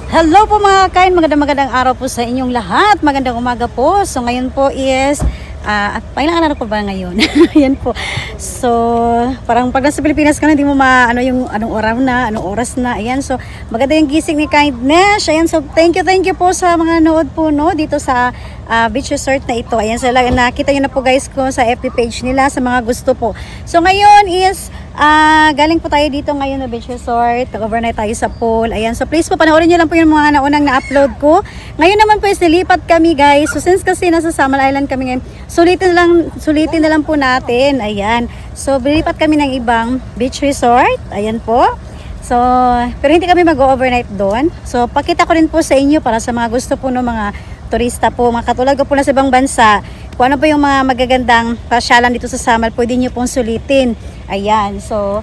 Hello po mga kain, magandang araw po sa inyong lahat. Magandang umaga po. So ngayon po is kailangan ko ba ngayon? Yan po. So parang pag nasa Pilipinas ka na, hindi mo ano yung anong oras na. Ayan, so maganda yung gising ni Kindness. Ayan, so thank you po sa mga nood po dito sa beach resort na ito. Ayan, so nakita nyo na po guys ko sa FB page nila sa mga gusto po. So ngayon is galing po tayo dito ngayon na beach resort. Overnight tayo sa pool. Ayan, so please po panoorin nyo lang po yung mga naunang na-upload ko. Ngayon naman po is nilipat kami guys. So since kasi nasa Samal Island kami ngayon, sulitin na lang po natin. Ayan. So nilipat kami ng ibang beach resort. Ayan po. So, pero hindi kami mag-overnight doon. So pakita ko rin po sa inyo para sa mga gusto po ng mga turista po, mga katulad ko po na sa ibang bansa, kung ano po yung mga magagandang pasyalan dito sa Samal, pwede nyo pong sulitin. Ayan, so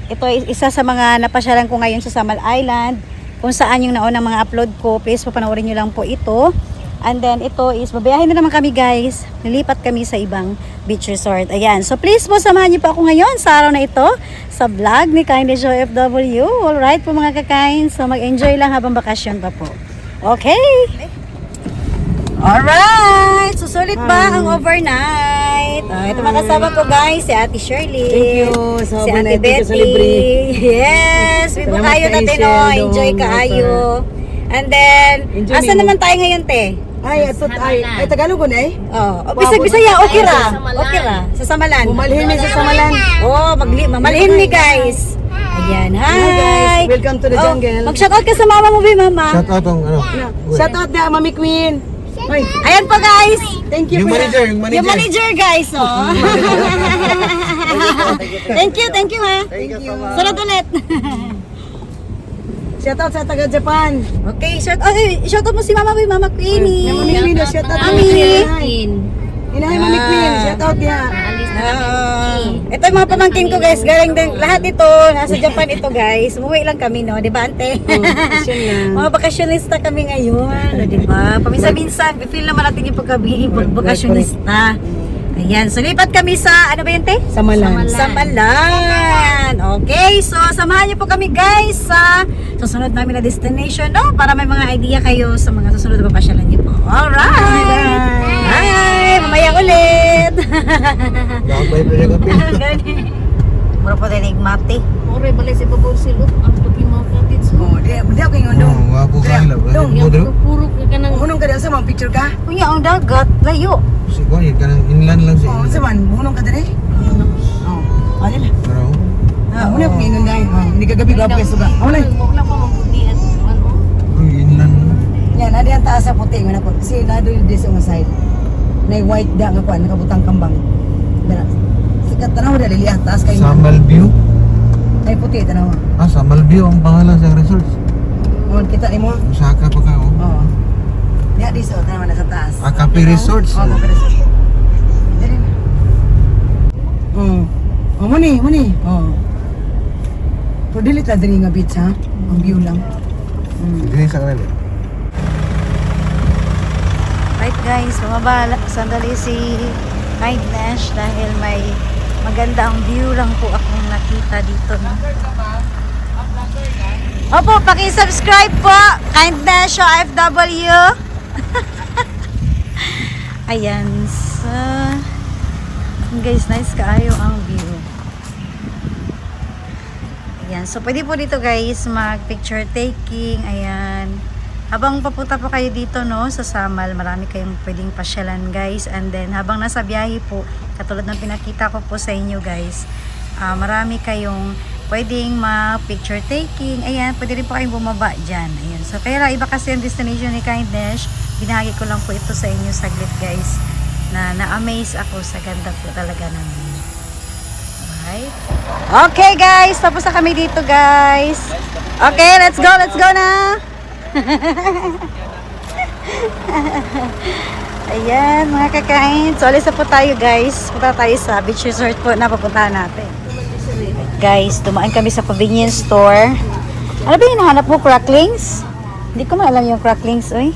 ito isa sa mga napasyalan ko ngayon sa Samal Island, kung saan yung naunang mga upload ko. Please papanoorin nyo lang po ito. And then ito is babiyahin na naman kami guys, nilipat kami sa ibang beach resort. Ayan, so please po samahan nyo po ako ngayon sa araw na ito sa vlog ni Kindness OFW. Alright po mga kakain, so mag-enjoy lang habang bakasyon pa po. Okay. Alright! Susulit ba ang overnight? Ito mga kasama ko guys, si Ate Shirley. Thank you sa si Ate overnight dito sa Betty. libre. Yes! Bibo Salamat kayo kay natin Sheldon. enjoy kaayo. And then, Enjoy asa mo. naman tayo ngayon te? Ay, Tagalog ko na eh. Oh, Bisaya, okay ra. Okay ra. Sa Samalan. Bumalhin mi sa Samalan. Oh, mamalhin mi guys. Ayan, hi. Hi guys, welcome to the jungle. Mag-shoutout ka sa mama mo, mama. Shout out ang ano. Shout out na Mami Queen. Ay, Ayan po guys. thank you Yung po. manager, Yung manager guys, oh. Thank you ha. Sunod ulit. Shout out sa taga Japan. Okay, shout out mo si Mama Mama Queenie. Mami Queen, shout out. Mami. Inahay Mami Queen, shout out niya. Ito yung mga pamangkin ko guys, galing din, lahat ito, nasa Japan ito guys. Umuwi lang kami no, di ba ante? Bakasyon lang. Mga bakasyonista kami ngayon, di ba? Paminsan-minsan, feel naman natin yung pagka-bakasyonista. Ayan, so lipat kami sa, ano ba yun te? Samalan. Samalan. Okay, so samahan niyo po kami guys sa susunod namin na destination, no? Para may mga idea kayo sa mga susunod na papasyalan niyo po. Alright! Bye! Mamaya ulit! Gabay pa yung kapil. Mura po tayo nagmati. Ore balay sa babaw silot ang pati mga cottage. Oh, di ako yung Oo, wapo ka lang. Dong, Modro. Puro ka kanang Hunong ka dyan sa mga picture ka? Kuya, ang dagat, layo. Siguro, yun ka ng inland lang siya. Oo, sa man, hunong ka dyan eh. Oo, ano na? Pero, Muna akong ingon dahil. Hindi ka gabi gwapo kayo suga. Wala. wala pa mabuti at ano. inland. Yan, ada ang taas sa puti. Nga po. Kasi nado yung dis on side. Na white da nga po, nakabutang kambang. Dara. Sikat tanaw da lili ang taas kayo. Samal View. Ay puti tanaw. Samal View ang pangalan sa resort. Oh, kita ni mo. Osaka pa ka, oh. Oo. Ya di sa tanaw na sa taas. Akapi Resorts. Oh, kapres. Dali na. Oh. Oh, muni. Oh. Pero dili ta diri nga beach ha. Ang view lang. Hindi sa kanila. Right guys, bumaba sandali si Kindness dahil may magandang view lang po akong nakita dito. No? Opo, paki-subscribe po, Kindness OFW. Ayan, so guys, nice kaayo ang view. Ayan, so pwede po dito guys mag picture taking. Ayan, habang papunta po kayo dito no sa Samal, marami kayong pwedeng pasyalan guys. And then habang nasa biyahe po, katulad ng pinakita ko po sa inyo guys, marami kayong pwedeng ma-picture taking. Ayan, pwede rin po kayong bumaba dyan. Ayan, so kaya lang iba kasi ang destination ni Kindness. Binahagi ko lang po ito sa inyo saglit guys, na na-amaze ako sa ganda po talaga ng view. Alright. Okay guys, tapos na kami dito guys. Okay, let's go na. Ayan mga kakain, so alis na po tayo guys. Punta tayo sa beach resort po na papuntahan natin. Guys, dumaan kami sa convenience store. Ano ba yung nahanap mo? Cracklings? Hindi ko maalam yung cracklings, oy.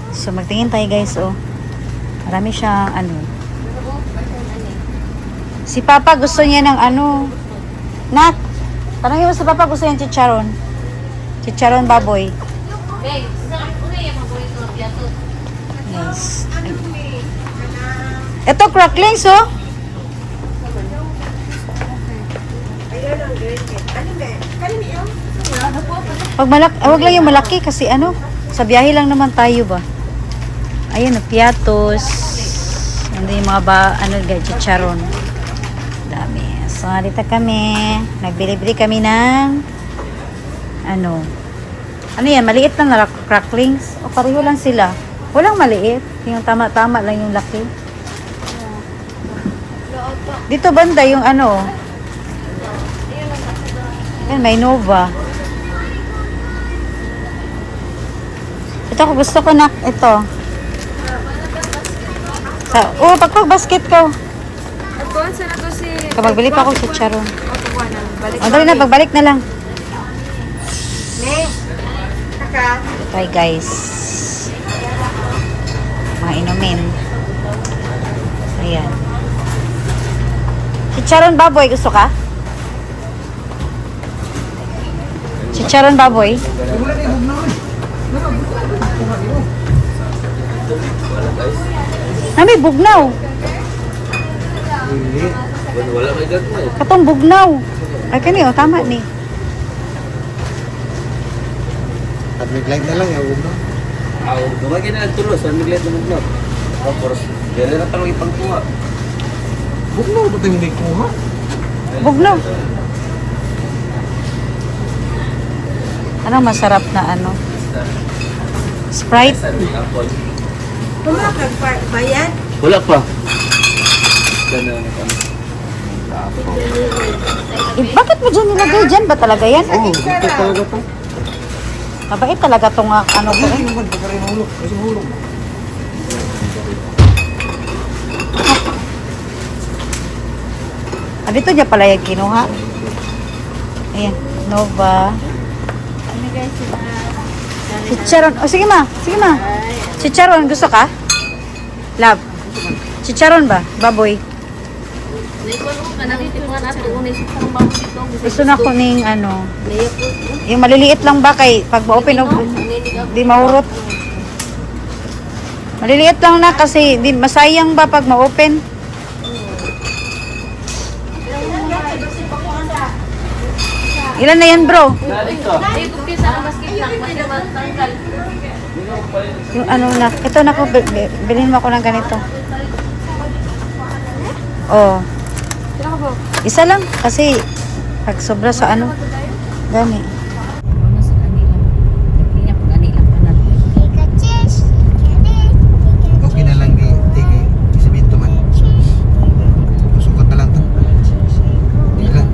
So magtingin tayo guys, oh. Marami siyang ano. Si Papa gusto niya ng ano. Nak, tanongin mo sa Papa gusto niya ng chicharon. Chicharon baboy. Okay, saan ko na yung mga ito piato? Yes. Ito, cracklings, oh. Wag lang yung malaki kasi ano, sa biyahe lang naman tayo ba. Ayun, piatos. Ano yung mga guys, chicharon. Dami. So, dito kami. Nagbili-bili kami ng ano yan, maliit lang na cracklings. O pareho lang sila. Walang maliit. Yung tama-tama lang yung laki. Dito banda yung yan, may Nova. Ito ko gusto ko na ito. Pagpag-basket ko. Kuan sa na to si Kapag bili pa ako sa charon. kuan na balik. O, dali na, pagbalik na lang. Ne. Taka. Bye guys. Mga inumin. Ayan. Chicharon baboy, gusto ka? Chicharon baboy? Nami, bugnaw. Wala may gagawin eh. Katong bugnaw. Ay, kani, tama ni. At may light na lang, huwag na. Gumagay na ang tulos, ang miglet na mugnaw. Tapos, dili na talong ipangkuha. Huwag na, ba't yung hindi kuha? Bugnaw. Anong masarap na Sprite? Kumakag bayan. Wala pa. Ganun na Bakit mo dyan nilagay dyan? Ba talaga yan? Oo, dito talaga to. Mabait talaga tong ko eh. Hindi naman, pagka rin hulog. Kasi hulog. Dito niya pala yung kinuha. Ayan, Nova. Chicharon. O, sige ma. Sige ma. Chicharon, gusto ka? Love. Chicharon ba? Baboy. Naikuan ko ka nakitipuan ato unay sa pang dito. Gusto na ko ning yung maliliit lang ba kay pag ma-open di mahurot. Maliliit lang na kasi di masayang ba pag ma-open. Ilan na yan bro? Ay, kung sa basket lang, mas matanggal. Yung ito na ko, bilhin mo ako ng ganito. Oh. Isa lang, kasi pag sobra sa dami. Okay na lang di tigay. Isibito man. Sukat na lang to. Hindi lang.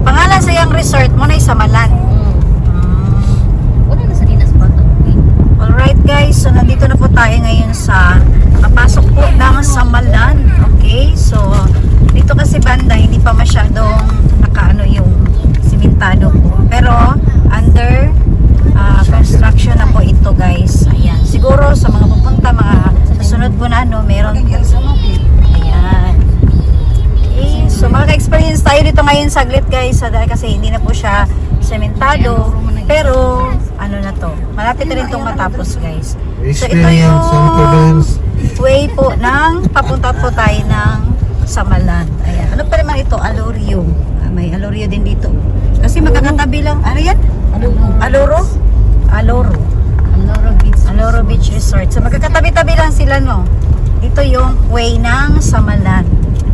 Pangalan sa yung resort mo na Samalan. Wala na sa dinas bata. Alright guys, so nandito na po tayo ngayon sa papasok po ng Samalan. Okay, so dito kasi banda hindi pa masyadong yung simentado po. Pero under construction na po ito guys. Ayan, siguro sa mga pupunta, mga susunod po na meron po. Ayan. Okay, so makaka-experience tayo dito ngayon saglit guys. Dahil kasi hindi na po siya sementado. Pero na to, malapit na rin itong matapos guys. So ito Experience and prudence. yung way po ng papunta po tayo ng Samalan. Ayan. Ano pa naman ito? Alorio. May Alorio din dito. Kasi magkakatabi lang. Ano yan? Aloro? Aloro. Aloro Beach Resort. So magkakatabi-tabi lang sila Ito yung way ng Samalan.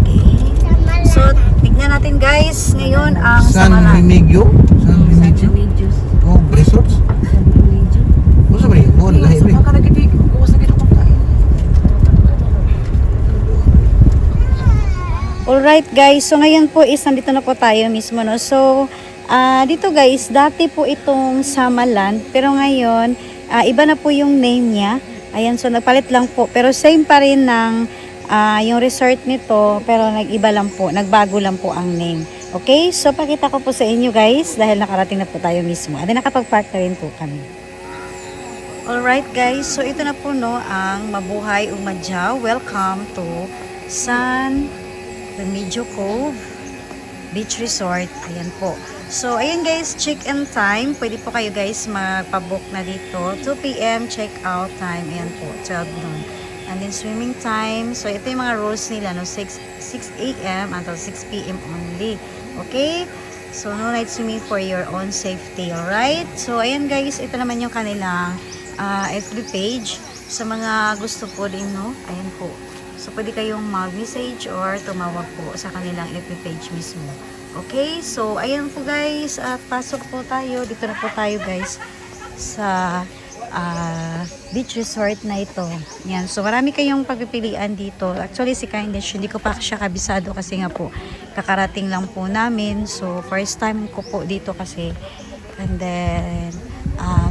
Okay. So tignan natin guys ngayon ang San Samalan. Remigio? San Remigio? Oh, resorts? Masa ba yun? Buwan lahi ba? Alright guys, so ngayon po is nandito na po tayo mismo So dito guys, dati po itong Samalan, pero ngayon iba na po yung name niya. Ayan, so nagpalit lang po, pero same pa rin ng yung resort nito, pero nag-iba lang po, nagbago lang po ang name. Okay, so pakita ko po sa inyo guys, dahil nakarating na po tayo mismo. At nakapag-park na rin po kami. Alright guys, so ito na po ang Mabuhay Umadyaw. Welcome to San Remigio Cove. Beach Resort. Ayan po. So, ayan guys, check-in time. Pwede po kayo guys magpabook na dito. 2 p.m. check-out time. Ayan po, 12 noon. And then swimming time. So, ito yung mga rules nila, no? 6 a.m. until 6 p.m. only. Okay? So, no night swimming for your own safety. Alright? So, ayan guys, ito naman yung kanilang FB page. Sa mga gusto po din, no? Ayan po. So, pwede kayong mag-message or tumawag po sa kanilang FB page mismo. Okay? So, ayan po guys. At pasok po tayo. Dito na po tayo guys sa beach resort na ito. Yan. So, marami kayong pagpipilian dito. Actually, si Kindness, hindi ko pa siya kabisado kasi nga po, kakarating lang po namin. So, first time ko po dito kasi. And then,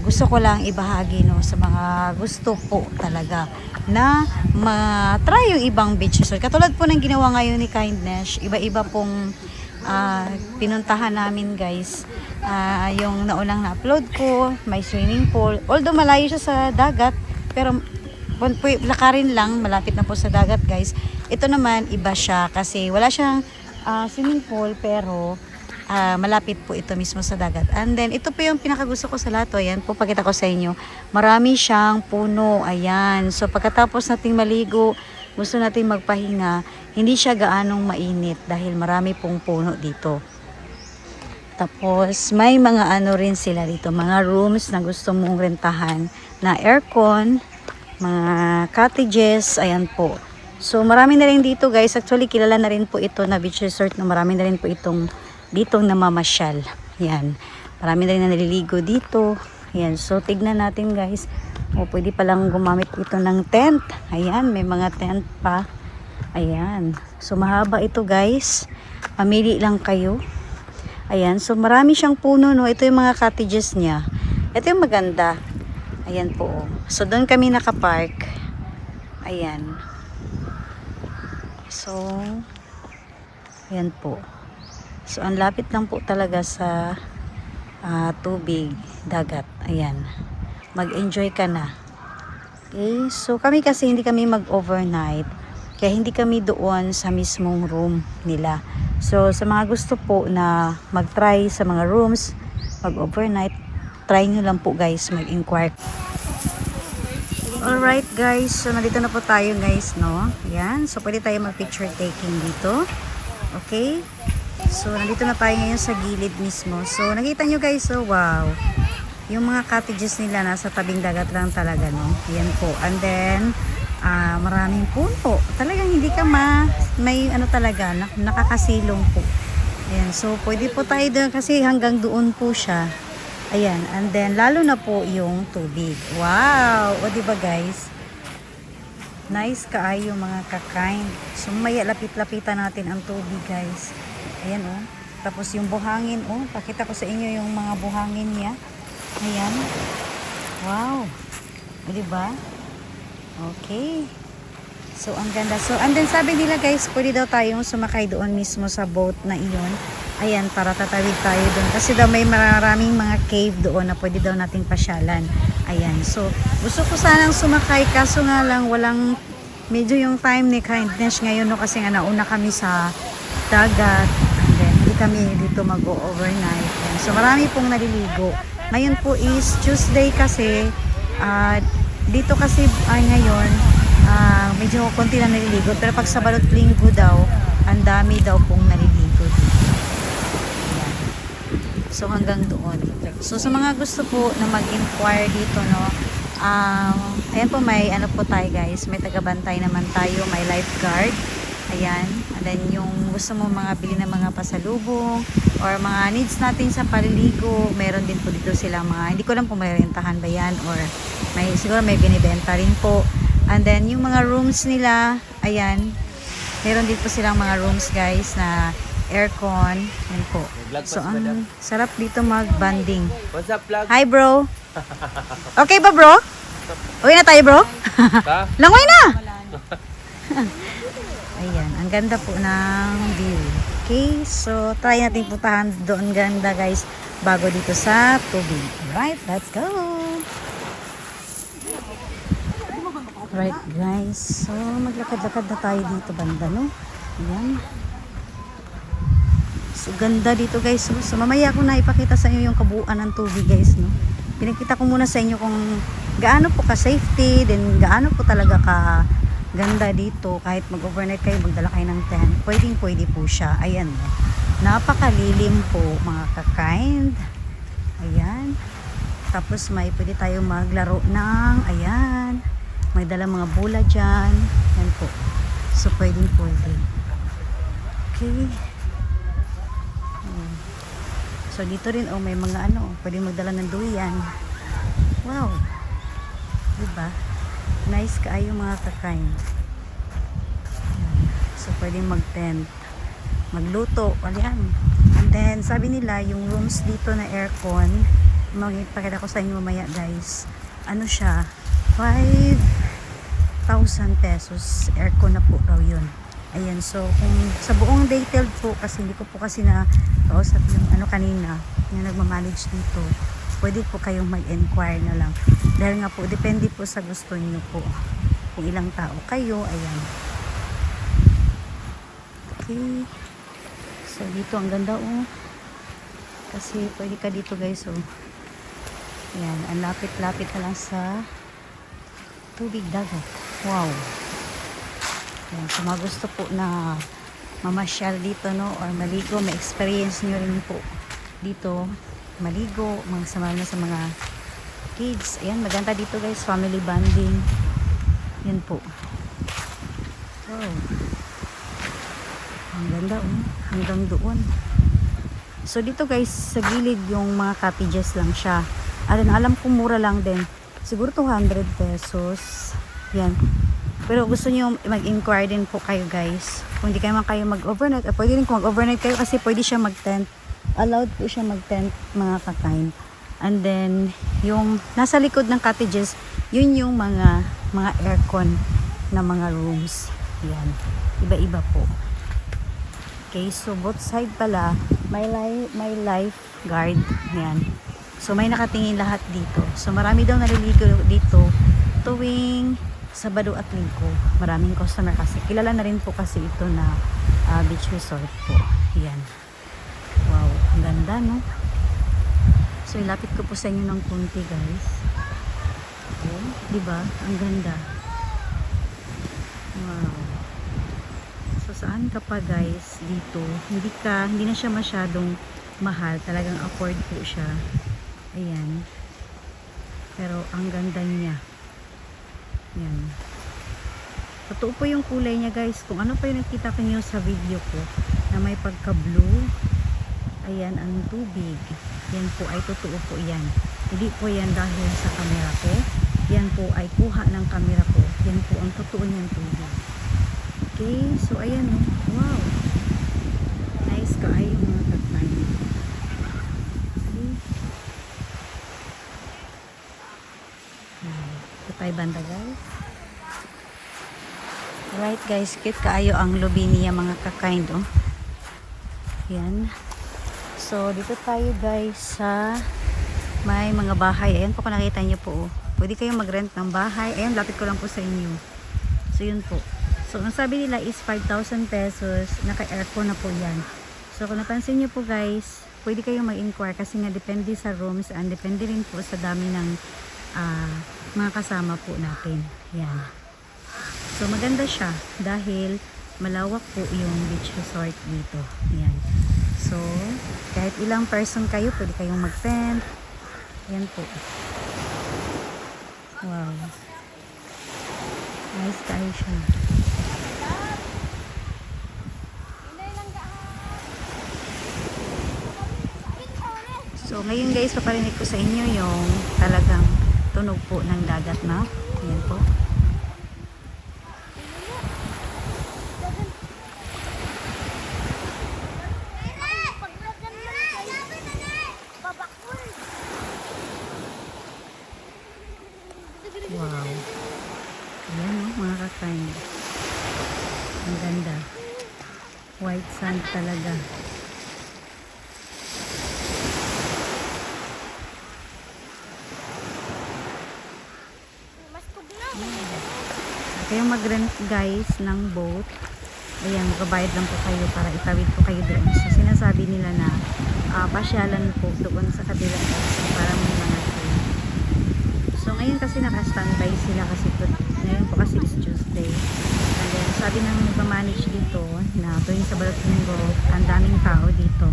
gusto ko lang ibahagi, no, sa mga gusto po talaga na ma-try yung ibang beach resort. Katulad po ng ginawa ngayon ni Kindness, iba-iba pong pinuntahan namin guys. Yung naunang na-upload ko, may swimming pool. Although malayo siya sa dagat, pero lakarin lang, malapit na po sa dagat guys. Ito naman, iba siya kasi wala siyang swimming pool, pero malapit po ito mismo sa dagat. And then, ito po yung pinakagusto ko sa lahat. Ayan po, pakita ko sa inyo. Marami siyang puno. Ayan. So, pagkatapos nating maligo, gusto nating magpahinga, hindi siya gaanong mainit dahil marami pong puno dito. Tapos, may mga ano rin sila dito, mga rooms na gusto mong rentahan na aircon, mga cottages, ayan po. So, marami na rin dito guys. Actually, kilala na rin po ito na beach resort na marami na rin po itong ditong namamasyal. Yan. Marami na rin na naliligo dito. Yan. So, tignan natin guys. O, pwede palang gumamit ito ng tent. Ayan. May mga tent pa. Ayan. So, mahaba ito guys. Pamili lang kayo. Ayan. So, marami siyang puno, no. Ito yung mga cottages niya. Ito yung maganda. Ayan po. So, doon kami nakapark. Ayan. So, ayan po. So, ang lapit lang po talaga sa tubig, dagat. Ayan. Mag-enjoy ka na. Okay. So, kami kasi hindi kami mag-overnight. Kaya hindi kami doon sa mismong room nila. So, sa mga gusto po na mag-try sa mga rooms, mag-overnight, try nyo lang po guys, mag-inquire. Alright guys, so nandito na po tayo guys, no? Ayan. So, pwede tayo mag-picture taking dito. Okay. So, nandito na tayo ngayon sa gilid mismo. So, nakita nyo guys, so wow. Yung mga cottages nila nasa tabing dagat lang talaga, no? Yan po. And then, maraming puno. Talagang hindi ka may ano talaga, nakakasilong po. Ayan. So, pwede po tayo doon kasi hanggang doon po siya. Ayan. And then, lalo na po yung tubig. Wow! O, diba guys? Nice kaayo mga kakain. So, may lapit-lapitan natin ang tubig guys. Ayan oh. Tapos yung buhangin oh. Pakita ko sa inyo yung mga buhangin niya. Ayan. Wow. O, diba? Okay. So, ang ganda. So, and then sabi nila guys, pwede daw tayong sumakay doon mismo sa boat na iyon. Ayan, para tatawid tayo doon. Kasi daw may maraming mga cave doon na pwede daw nating pasyalan. Ayan. So, gusto ko sanang sumakay. Kaso nga lang, walang medyo yung time ni Kindness ngayon no, kasi nga nauna kami sa dagat. And then, hindi kami dito mag-overnight. So, marami pong naliligo. Ngayon po is Tuesday kasi. Dito kasi ay ngayon, medyo konti lang naliligo. Pero pag sa balot linggo daw, ang dami daw pong naliligo dito. Ayan. So, hanggang doon. So, sa mga gusto po na mag-inquire dito, no, ayan po, may ano po tayo guys, may tagabantay naman tayo, may lifeguard. Ayan. And then, yung gusto mo mga bili ng mga pasalubong or mga needs natin sa paliligo, meron din po dito silang mga, hindi ko lang po may rentahan ba yan or siguro may binibenta rin po. And then, yung mga rooms nila, ayan, meron din po silang mga rooms guys na aircon. Ayan po. So, ang sarap dito mag-banding. What's up, vlog? Hi, bro. Okay ba, bro? Uwi na tayo, bro? Langoy na! Ayan, ang ganda po ng view. Okay, so try natin puntahan doon ganda guys bago dito sa tubig. Alright, let's go! Alright guys, so maglakad-lakad na tayo dito banda, no? Ayan. So ganda dito guys. So mamaya ko na ipakita sa inyo yung kabuuan ng tubig guys, no. Pinakita ko muna sa inyo kung gaano po ka safety, then gaano po talaga ka ganda dito. Kahit mag-overnight kayo, magdala kayo ng tent, pwede po siya. Ayan, no. Napakalilim po mga ka-kind. Ayan. Tapos may pwede tayo maglaro ng, ayan, may dala mga bola dyan. Ayan po. So pwede. Okay. So dito rin may mga pwede magdala ng duyan. Wow. Diba? Nice kaayo mga ka-kind. Ayan. So pwede mag-tent, magluto, ayan. And then sabi nila yung rooms dito na aircon, magpakita ko sa inyo mamaya guys, ano siya, 5,000 pesos aircon na po raw yun. Ayan, so kung sa buong detailed po, kasi hindi ko po kasi na kausap yung kanina, yung nagmamanage dito, pwede po kayong mag-inquire na lang. Dahil nga po, depende po sa gusto niyo po. Kung ilang tao kayo, ayan. Okay. So dito, ang ganda kasi pwede ka dito guys, ayan, ang lapit-lapit na lang sa tubig dagat. Wow. Ayan, kung mga gusto po na mamasyal dito, no, or maligo, may experience nyo rin po dito maligo, magsama na sa mga kids. Ayan, maganda dito guys, family bonding. Yan po. Wow. Ang ganda, hanggang doon. So dito guys, sa gilid yung mga cottages lang siya. Alam ko mura lang din. Siguro 200 pesos. Yan. Pero gusto niyo mag-inquire din po kayo guys. Kung hindi kayo mag-overnight, pwede rin kung mag-overnight kayo kasi pwede siya mag-tent. Allowed po siya mag-tent mga ka-kind. And then, yung nasa likod ng cottages, yun yung mga aircon na mga rooms. Yan. Iba-iba po. Okay, so both side pala, may lifeguard. Yan. So may nakatingin lahat dito. So marami daw naliligo dito tuwing Sabado at Linggo. Maraming customer kasi. Kilala na rin po kasi ito na beach resort po. Yan. Wow, ang ganda, no? So ilapit ko po sa inyo ng kunti, guys. Okay, diba? Ang ganda. Wow. So saan ka pa, guys, dito? Hindi na siya masyadong mahal. Talagang afford po siya. Ayan. Pero ang ganda niya. Yan. Totoo po yung kulay niya guys. Kung ano pa yung nakita ko niyo sa video ko na may pagka blue, ayan ang tubig. Yan po ay totoo po yan. Hindi po yan dahil sa camera ko. Yan po ay kuha ng camera ko. Yan po ang totoo niyang tubig. Okay, so ayan o. Wow. Nice ka ay yung mga tatay. Okay. Ito tayo banda guys. Right guys, cute kaayo ang lobby niya mga ka-kind, oh. Yan. So dito tayo guys sa may mga bahay. Ayan po kung nakita niyo po, oh. Pwede kayong mag-rent ng bahay. Ayan, lapit ko lang po sa inyo. So yun po. So ang sabi nila is 5,000 pesos. Naka-aircon na po yan. So kung napansin niyo po guys, pwede kayong mag-inquire kasi nga depende sa rooms and depende rin po sa dami ng mga kasama po natin. Yan. So maganda siya dahil malawak po yung beach resort dito. Yan. So kahit ilang person kayo, pwede kayong mag-tent. Yan po. Wow. Nice tayo siya. So ngayon guys, paparinig ko sa inyo yung talagang tunog po ng dagat na. Yan po. Wow. Ayan o, mga ka-kind. Ang ganda. White sand talaga. Kayong mag-rent guys ng boat. Ayan, magbabayad lang po kayo para itawid po kayo doon. So, sinasabi nila na pasyalan po doon sa kabilang exit para may mga train. So, ngayon kasi naka-standby sila kasi ngayon po kasi is Tuesday. And then, sabi ng nagmamanage dito na tuwing sa Balotlingo, ang daming tao dito.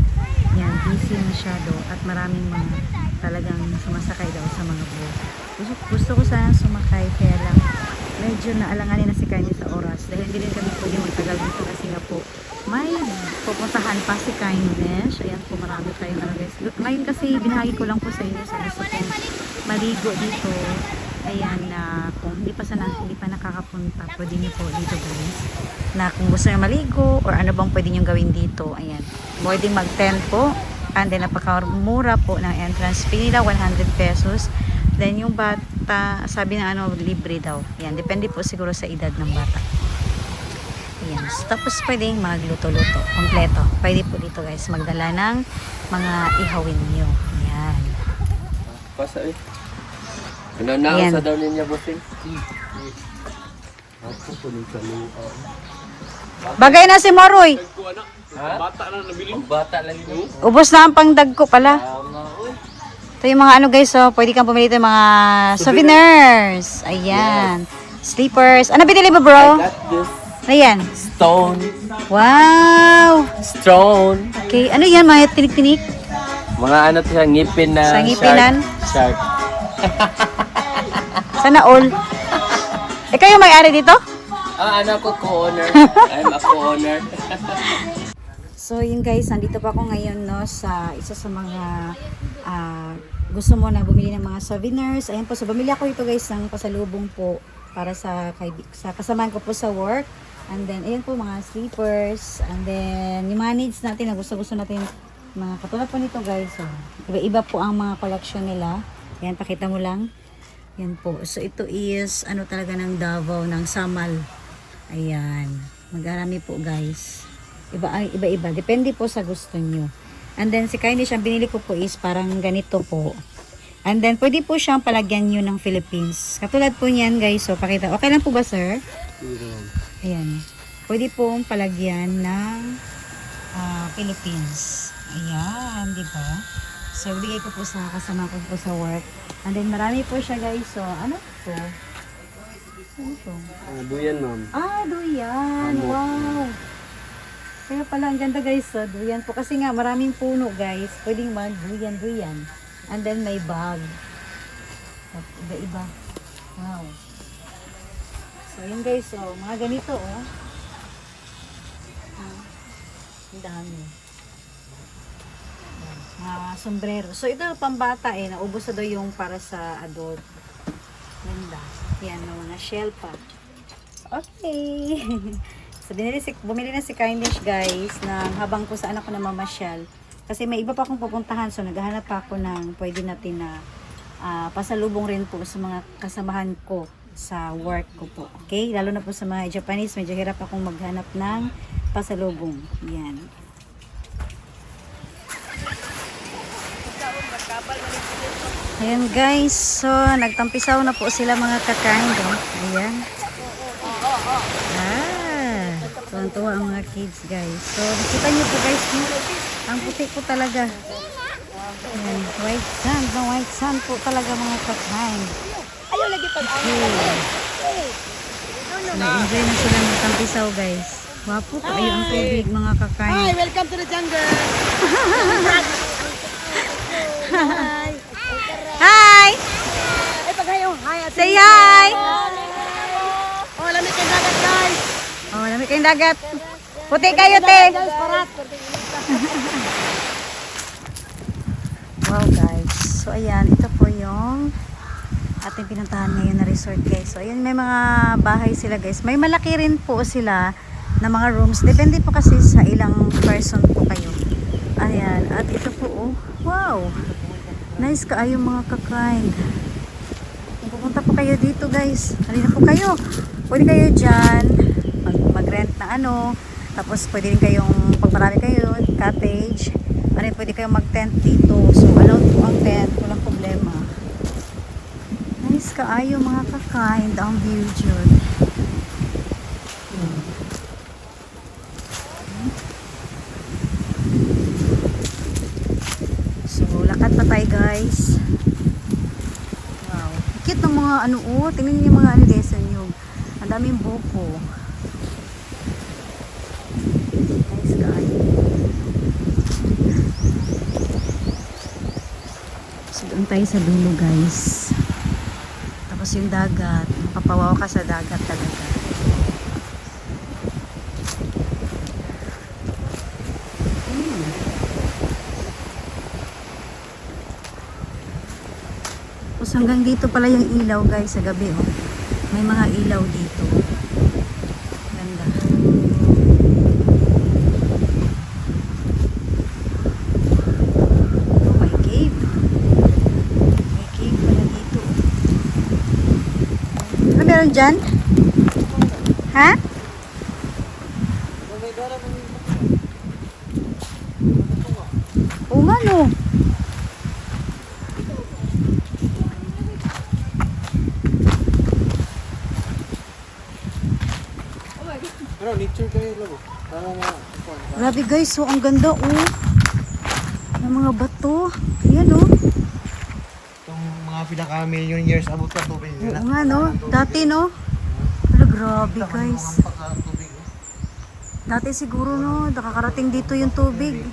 Yan, busy masyado at maraming mga talagang sumasakay daw sa mga bus. Gusto ko sana sumakay kaya lang medyo naalanganin na si Kaini sa oras dahil hindi rin kami pwede magtagal dito kasi nga po may pupuntahan pa si Kindness. Ayan po, marami tayong ano guys. Ngayon kasi binahagi ko lang po sa inyo sa gusto kong maligo dito. Ayan, na kung hindi pa nakakapunta, pwede nyo po dito guys. Na kung gusto nyo maligo or ano bang pwede nyo gawin dito. Ayan, pwede mag-tent po. And then napakamura po ng entrance fee nila, 100 pesos. Then yung bata, sabi na libre daw. Yan, depende po siguro sa edad ng bata. Ayan. So, tapos pwedeng magluto-luto. Kompleto. Pwede po dito guys, magdala ng mga ihawin nyo. Ayan. Pasa eh. Nananaon Ayan. sa daw niya, bossing. Ako po nung sa lupa. Bagay na si Maroy. Ha? Bata lang nabili. Bata lang yun. Ubos na ang pangdag ko pala. Tama, uy. Ito yung mga guys, so pwede kang pumili ito yung mga souvenirs. Ayan. Sleepers. Ano binili mo bro? Got this Ayan. stone. Wow. Stone. Okay, ano yan? Mga tinik-tinik? Mga ano to siya, ngipin na Sa ngipinan? Shark. Sana all. Kayo may-ari dito? Anak ko co-owner. I'm a co-owner. So yun guys, nandito pa ako ngayon no sa isa sa mga gusto mo na bumili ng mga souvenirs. Ayan po, so bumili ako ito guys ng pasalubong po para sa kasamahan ko po sa work. And then ayan po mga slippers. And then yung mga needs natin na gusto natin mga katulad po nito guys. So, iba-iba po ang mga collection nila. Ayan, pakita mo lang. Yan po. So ito is ano talaga ng Davao, ng Samal. Ayan. Magharami po guys. Iba-iba. Depende po sa gusto nyo. And then si Kindness, ang binili ko po is parang ganito po. And then pwede po siyang palagyan nyo ng Philippines. Katulad po niyan guys. So pakita. Okay lang po ba sir? Ayan. Pwede pong palagyan ng Philippines. Ayan. Diba? So bigay ko po sa kasama ko po sa work. And then marami po siya guys. So ano po? Ano po? Duyan, ma'am. Duyan. Wow. Kaya pala, ang ganda guys, duyan po. Kasi nga, maraming puno guys. Pwedeng mag-duyan. And then may bag. Iba-iba. Wow. So, yun guys, mga ganito, ang dami. Mga sombrero. So, ito pambata naubos na daw yung para sa adult. Ganda. Yan, mga shell pa. Okay. So, bumili na si Kindness guys ng habang ko sa anak ko na mamasyal. Kasi may iba pa akong pupuntahan. So, naghahanap pa ako ng pwede natin na pasalubong rin po sa mga kasamahan ko sa work ko po. Okay? Lalo na po sa mga Japanese, medyo hirap akong maghanap ng pasalubong. Yan. Ayan guys. So, nagtampisaw na po sila mga kakain. Ayan. Tuwan-tuwa ang mga kids guys. So, nakita nyo po guys, ang puti po talaga. Ayan, white sand po talaga mga kakain. Ayaw lagi pag-ayaw. Na-enjoy na sila ng tampisaw guys. Wapo po kayo ang tubig mga kakain. Hi, welcome to the jungle. Hi! Hi! Ay, paghayo. Hi, ate. Say hi! Oh, lamig kang dagat, guys. Oh, lamig kayong dagat. Puti kayo, te! Parat. Wow guys. So ayan, ito po yung ating pinuntahan ngayon na resort guys. So ayan, may mga bahay sila guys. May malaki rin po sila na mga rooms. Depende po kasi sa ilang person po kayo. Ayan, at ito po wow! Nice kaayo mga kakain. Kung pupunta po kayo dito guys, halina po kayo. Pwede kayo dyan mag-rent na tapos pwede rin kayong, pag marami kayo, cottage, pwede kayong mag-tent dito. So, allowed po ang tent, walang problema. Nice kaayo mga kakain, ang view dyan. Lakad pa tayo guys. Wow. Cute ng mga ano oh. Tingnan niyo yung mga ano guys. Ang daming buko. Nice guys. So doon tayo sa dulo guys. Tapos yung dagat. Mapapawaw ka sa dagat talaga. Tapos hanggang dito pala yung ilaw guys sa gabi oh. May mga ilaw dito. Ganda. Oh, may cave. May cave pala dito. Ano meron dyan? Ha? Oo nga no. Pero nature kayo lang. Para na. Grabe guys, so ang ganda oh. Ng mga bato. Ayan oh. Itong mga pinaka-million years abot ka tubig. Oo nga no. Dati no. Wala grabe guys. Tubig. Dati siguro no, nakakarating dito yung tubig.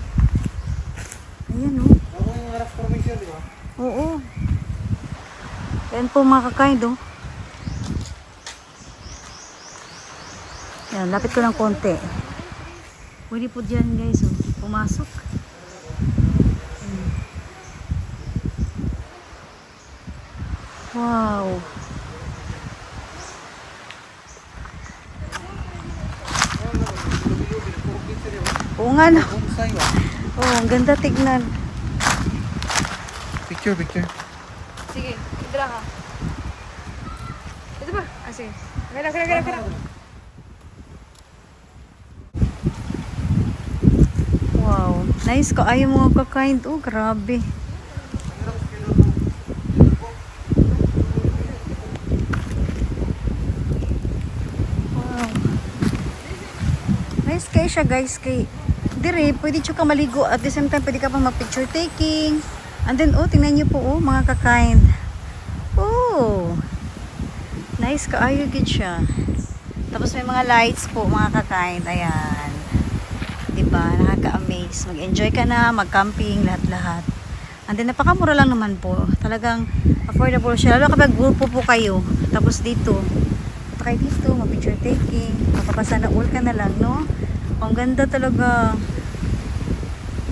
Ayan oh. Ako yung rock formation, di ba? Oo. Ayan po mga kakain oh. Yan, lapit ko ng konti. Pwede po dyan guys oh. Pumasok. Wow. Oo nga no. Oh, ang ganda tignan. Picture. Sige, idra ka. Ito ba? Ah, sige. Kaya. Wow. Nice ka. Ayaw mga kakain. Oh, grabe. Wow. Nice kayo siya guys. Dire, pwede siya ka maligo. At the same time, pwede ka pa mag-picture taking. And then, oh, tingnan niyo po, oh, mga kakain. Oh. Nice ka. Ayaw gid siya. Tapos may mga lights po, mga kakain. Ayan. Diba? Nakaka-amaze. Mag-enjoy ka na, mag-camping, lahat-lahat. And then, napakamura lang naman po. Talagang affordable siya. Lalo kapag grupo po kayo. Tapos dito, kayo dito, mag-picture taking. Mapapasana all ka na lang, no? Ang ganda talaga.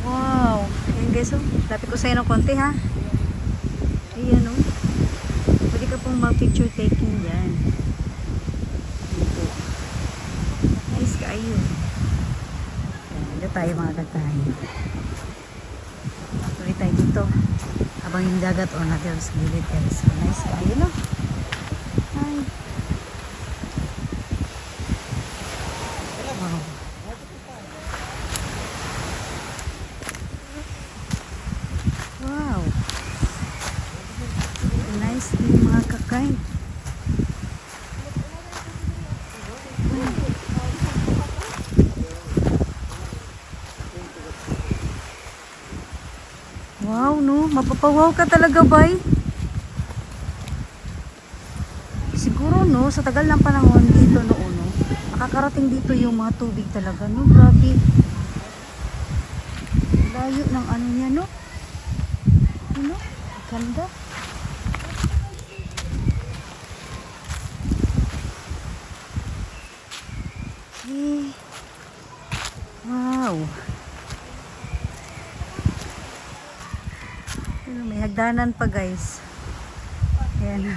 Wow. Ayan guys, oh. Lapit ko sa'yo ng konti, ha? Ayan, oh. Pwede ka pong mag-picture taking dyan. Dito. Nice ka, ayun. Dito tayo mga kakain. Tuloy tayo dito. Habang yung dagat o natin sa gilid guys. So, nice ka. Ayun o. Hi. Wow. Wow. Nice yung mga kakain. Wow, no? Mapapawaw ka talaga, bay. Siguro, no? Sa tagal ng panahon dito noon, no? Nakakarating dito yung mga tubig talaga, no? Grabe. Layo ng ano niya, no? Ano? Ganda. Eh. Wow. May hagdanan pa guys. Ayan.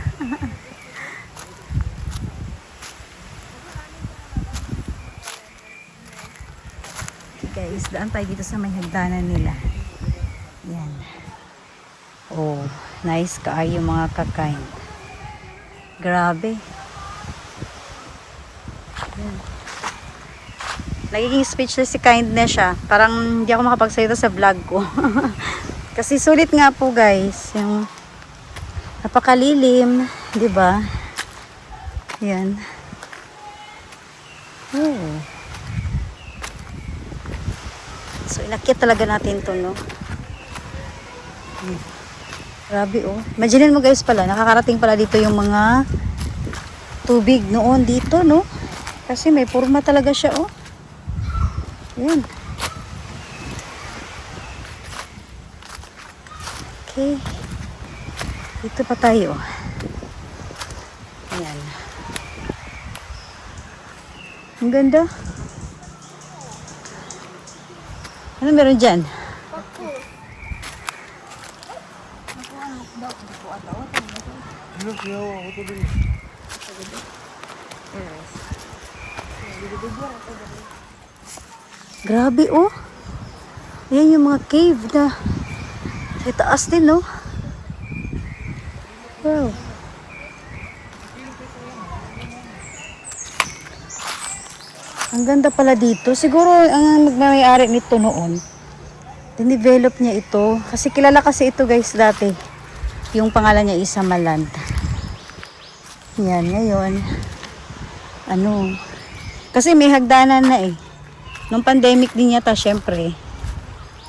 Okay guys, daan tayo dito sa may hagdanan nila. Ayan. Oh, nice kaayo mga kakain. Grabe. Ayan. Nagiging speechless si Kindness siya. Parang hindi ako makapagsalita sa vlog ko. Kasi sulit nga po guys, yung napakalilim, 'di ba? Yan. Oh. So inakyat talaga natin 'to, no? Grabe oh. Imagine mo guys pala, nakakarating pala dito yung mga tubig noon dito, no? Kasi may forma talaga siya, oh. Yan. Okay. Dito pa tayo. Ayan. Ang ganda. Ano meron dyan? Grabe oh. Ayan yung mga cave na itaas din no. Wow. Ang ganda pala dito. Siguro ang nagmamayari nito noon, dinevelop niya ito. Kasi kilala kasi ito guys dati. Yung pangalan niya Isamaland. Yan, ngayon. Ano? Kasi may hagdanan na eh. Nung pandemic din yata, syempre.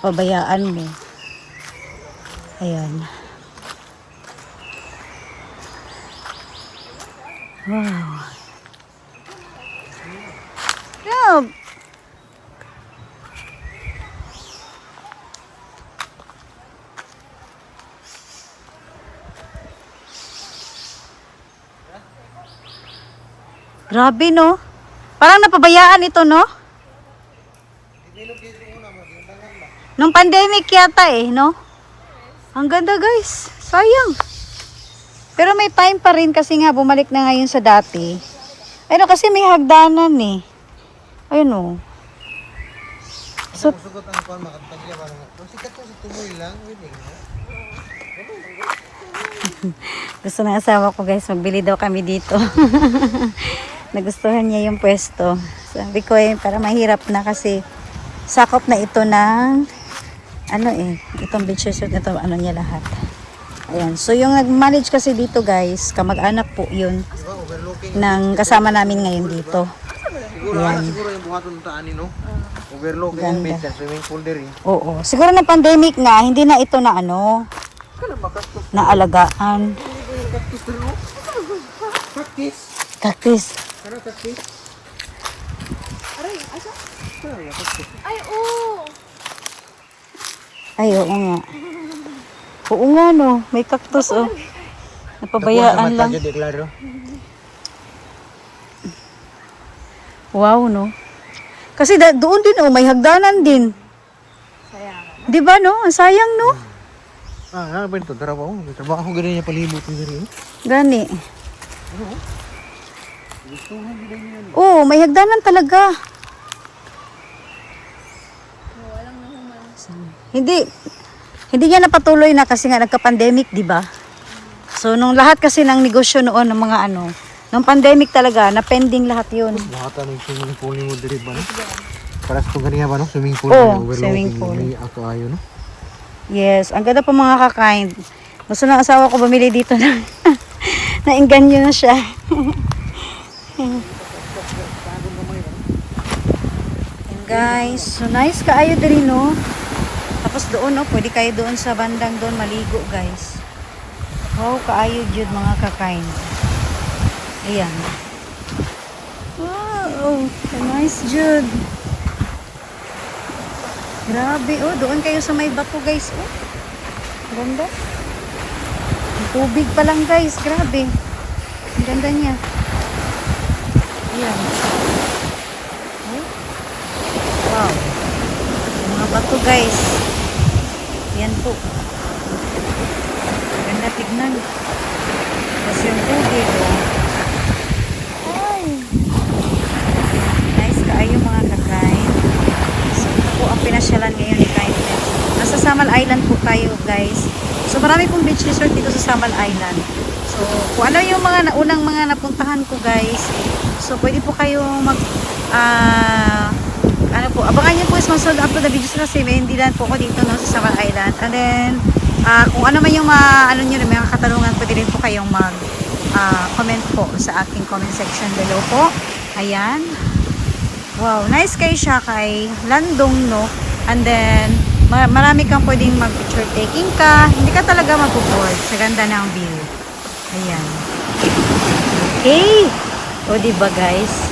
Pabayaan mo. Ayan. Wow. Yeah. Grabe no. Parang napabayaan ito no. Nung pandemic yata eh, no? Ang ganda guys. Sayang. Pero may time pa rin kasi nga bumalik na ngayon sa dati. Ayun kasi may hagdanan eh. Ayun o. So, Sugot ang kuan makatagya ba nga. Sikat ko sa tumoy lang, wait. gusto ng asawa ko guys, magbili daw kami dito. Nagustuhan niya yung pwesto. Sabi ko eh, para mahirap na kasi sakop na ito ng ano eh, itong beach resort na ito, ano niya lahat. Ayan. So yung nag-manage kasi dito guys, kamag-anak po yun ng kasama namin ngayon dito. Siguro yung buhaton ta ani no. Overlook yung Ganda. beach swimming pool diri. Oo. Siguro na pandemic na, hindi na ito na ano, naalagaan. Cactus. Ay, oo. Ay, oo nga. Oo nga no, may cactus oh. Napabayaan lang. Wow no. Kasi doon din oh, may hagdanan din. Sayang. 'Di ba no? Ang sayang no. Ano ba ito? Trabaho. Trabaho ganyan niya palibot diri. Gani. Oo, may hagdanan talaga. Hindi niya napatuloy na kasi nga nagka-pandemic, 'di ba? So nung lahat kasi ng negosyo noon ng mga ano, nung pandemic talaga, na pending lahat 'yun. Lahat ng swimming pool mo diri ba no? Para sa ganyan ba no? Swimming pool Oo, swimming pool. May ato ayo no. Yes, ang ganda pa mga kakain. Gusto ng asawa ko bumili dito na nainganyo na siya. And guys, so nice kaayo diri no. Tapos doon no, pwede kayo doon sa bandang doon maligo guys. Wow, kaayo jud mga kakain. Ayan. Wow, nice jud. Grabe, oh, doon kayo sa may bato, guys, oh. Ganda. Ang tubig pa lang, guys, grabe. Ang ganda niya. Ayan. Oh. Wow. Mga bato, guys. Ayan po. Ganda tignan. Tapos yung tubig, oh. Ay. Nice kaayo mga kakain. Po ang pinasyalan ngayon ni Kindness. Nasa Samal Island po tayo guys. So marami pong beach resort dito sa Samal Island. So kung ano yung mga unang mga napuntahan ko guys. So pwede po kayo mag ano po, abangan niyo po is mag-sold up to the videos kasi may hindi lang po ako dito no, sa Samal Island. And then kung ano man yung ano nyo, may mga katanungan, pwede rin po kayong mag comment po sa aking comment section below po. Ayan. Wow, nice kay siya kay Landong no. And then marami kang pwedeng mag-picture taking ka. Hindi ka talaga mabuboard sa ganda ng view. Ayan. Okay. O, diba guys?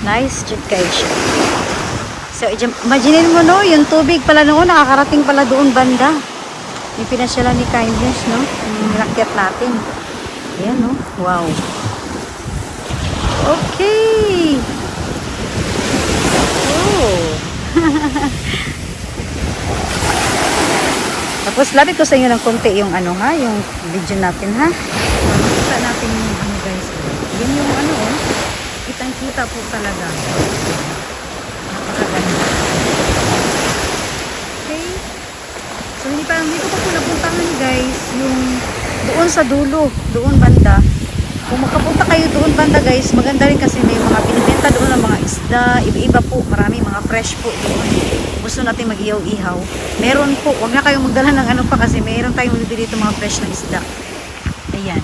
Nice chat guys. So, imagine mo no, yung tubig pala noon, nakakarating pala doon banda. Yung pinasyalan ni Kindness, no? Yung rakyat natin. Ayan, no? Wow. Okay. Oh. Tapos, lapit ko sa inyo ng konti yung ano ha, yung video natin ha. Kita natin yung ano guys. Yan yung ano oh. Kitang-kita po talaga. Napakaganda. Okay. So, hindi ko pa po napuntahan guys, yung doon sa dulo, doon banda. Kung makapunta kayo doon banda guys, maganda rin kasi may mga binibenta doon ng mga isda, iba-iba po, marami mga fresh po doon. Gusto natin mag-ihaw-ihaw. Meron po, huwag na kayong magdala ng ano pa kasi meron tayong bibili dito mga fresh na isda. Ayan.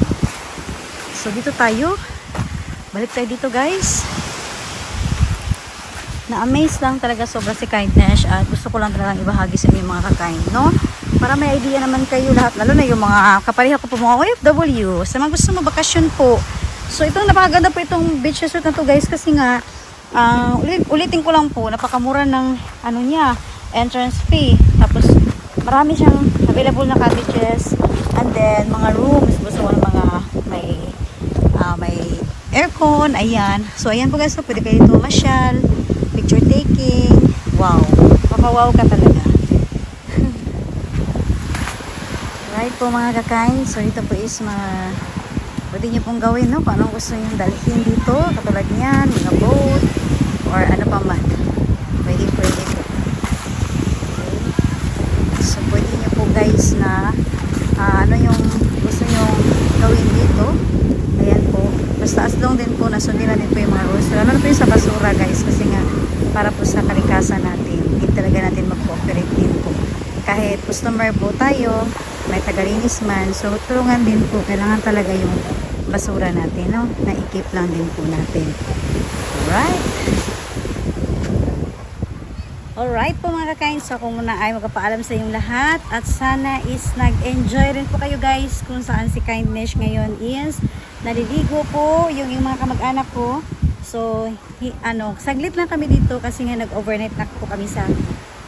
So, dito tayo. Balik tayo dito guys. Na-amaze lang talaga sobra si Kindness at gusto ko lang talagang ibahagi sa inyo mga kakain, no? Para may idea naman kayo lahat, lalo na yung mga kapariha ko po mga OFW, sa mga gusto magbakasyon po. So itong napakaganda po itong beach resort na to guys kasi nga, ulitin ko lang po, napakamura ng ano niya, entrance fee. Tapos marami siyang available na cottages and then mga rooms, gusto ko ng mga may aircon, ayan. So ayan po guys, so, pwede kayo dito masyal, picture taking, wow, makawaw ka talaga. Right po mga kakain, so ito po is pwede nyo pong gawin, no? Kung anong gusto nyo dalhin dito, katulad niyan, mga boat, or ano pa man. Pwede po. Okay. So pwede nyo po guys na ano yung gusto nyo gawin dito. Ayan po. Basta as long din po, nasundin na din po yung mga rules. Lalo na po yung sa basura guys, kasi nga para po sa kalikasan natin, hindi talaga natin mag-cooperate din po. Kahit customer po tayo, may tagalinis man, so tulungan din po, kailangan talaga yung basura natin, no? Na-keep lang din po natin. Alright? Alright po mga kakain, so ako muna ay magpapaalam sa inyong lahat at sana is nag-enjoy rin po kayo guys kung saan si Kindness ngayon is naliligo po yung mga kamag-anak ko. So, saglit lang kami dito kasi nga nag-overnight na po kami sa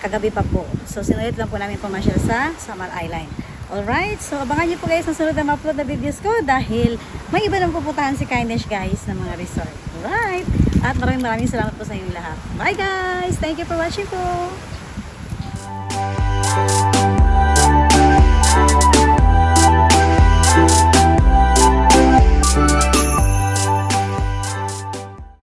kagabi pa po. So, sinulit lang po namin pumasyal sa Samar Island. Alright, so abangan niyo po guys ang sunod na ma-upload na videos ko dahil may iba nang pupuntahan si Kindness guys ng mga resort. Alright, at maraming salamat po sa inyong lahat. Bye guys! Thank you for watching po!